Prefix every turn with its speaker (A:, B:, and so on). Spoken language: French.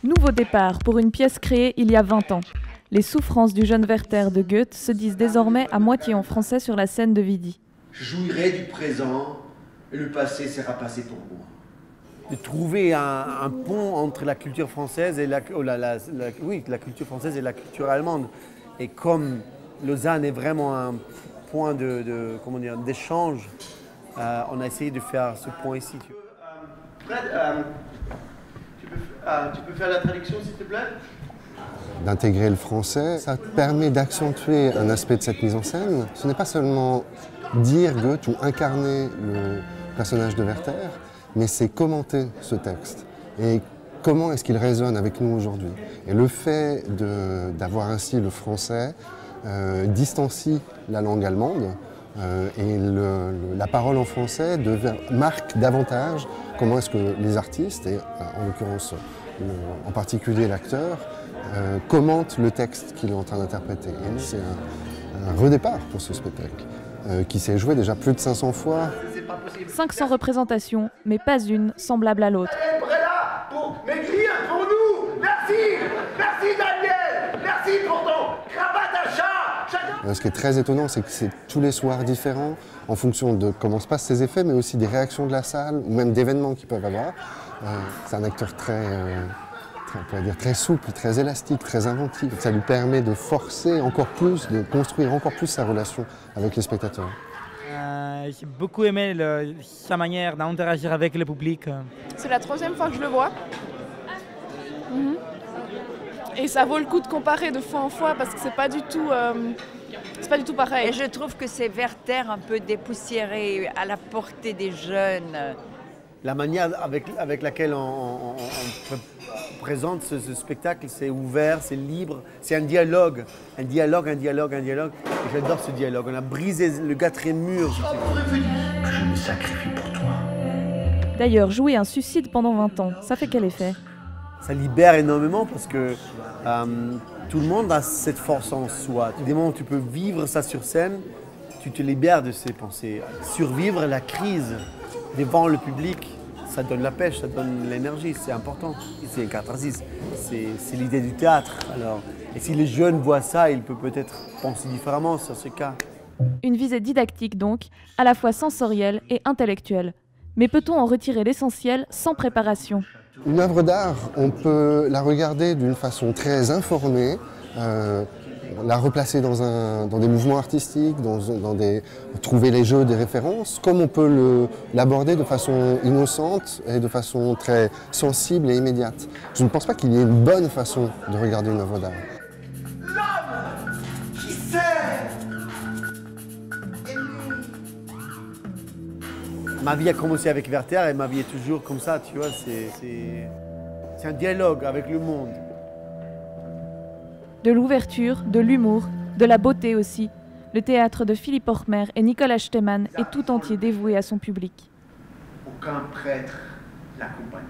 A: Nouveau départ pour une pièce créée il y a 20 ans. Les souffrances du jeune Werther de Goethe se disent désormais à moitié en français sur la scène de Vidi.
B: Je jouirai du présent et le passé sera passé pour moi.
C: De trouver un pont entre la culture française et la culture française et la culture allemande. Et comme Lausanne est vraiment un point d'échange, on a essayé de faire ce point ici.
B: Fred, tu peux faire la traduction s'il te plaît?
D: D'intégrer le français, ça permet d'accentuer un aspect de cette mise en scène. Ce n'est pas seulement dire Goethe ou incarner le personnage de Werther, mais c'est commenter ce texte. Et comment est-ce qu'il résonne avec nous aujourd'hui? Et le fait d'avoir ainsi le français distancie la langue allemande et la parole en français marque davantage comment est-ce que les artistes, et en l'occurrence en particulier l'acteur, commentent le texte qu'il est en train d'interpréter. Et c'est un redépart pour ce spectacle qui s'est joué déjà plus de 500 fois.
A: 500 représentations, mais pas une semblable à l'autre.
B: Pour m'écrire pour nous. Merci. Merci Daniel. Merci pour ton cravate à chat.
D: Ce qui est très étonnant, c'est que c'est tous les soirs différents en fonction de comment se passent ces effets, mais aussi des réactions de la salle ou même d'événements qu'ils peuvent avoir. C'est un acteur très souple, très élastique, très inventif. Ça lui permet de forcer encore plus, de construire encore plus sa relation avec les spectateurs.
E: J'ai beaucoup aimé sa manière d'interagir avec le public.
F: C'est la 3e fois que je le vois. Et ça vaut le coup de comparer de fois en fois parce que c'est pas du tout pareil.
G: Et je trouve que c'est Werther un peu dépoussiéré, à la portée des jeunes.
C: La manière avec laquelle on présente ce spectacle, c'est ouvert, c'est libre, c'est un dialogue. Et j'adore ce dialogue. On a brisé le 4e mur.
B: Que je me sacrifie pour toi.
A: D'ailleurs, jouer un suicide pendant 20 ans, ça fait quel effet?
C: Ça libère énormément parce que tout le monde a cette force en soi. Des moments où tu peux vivre ça sur scène, tu te libères de ces pensées. Survivre la crise devant le public, ça donne la pêche, ça donne l'énergie, c'est important. C'est une catharsis, c'est l'idée du théâtre. Alors, et si les jeunes voient ça, ils peuvent peut-être penser différemment sur ce cas.
A: Une visée didactique donc, à la fois sensorielle et intellectuelle. Mais peut-on en retirer l'essentiel sans préparation?
D: Une œuvre d'art, on peut la regarder d'une façon très informée, la replacer dans des mouvements artistiques, trouver les jeux des références, comme on peut l'aborder de façon innocente et de façon très sensible et immédiate. Je ne pense pas qu'il y ait une bonne façon de regarder une œuvre d'art.
B: L'homme qui sait.
C: Ma vie a commencé avec Werther et ma vie est toujours comme ça, tu vois, c'est un dialogue avec le monde.
A: De l'ouverture, de l'humour, de la beauté aussi. Le théâtre de Philippe Ormer et Nicolas Stemann est tout entier dévoué à son public.
B: Aucun prêtre l'accompagna.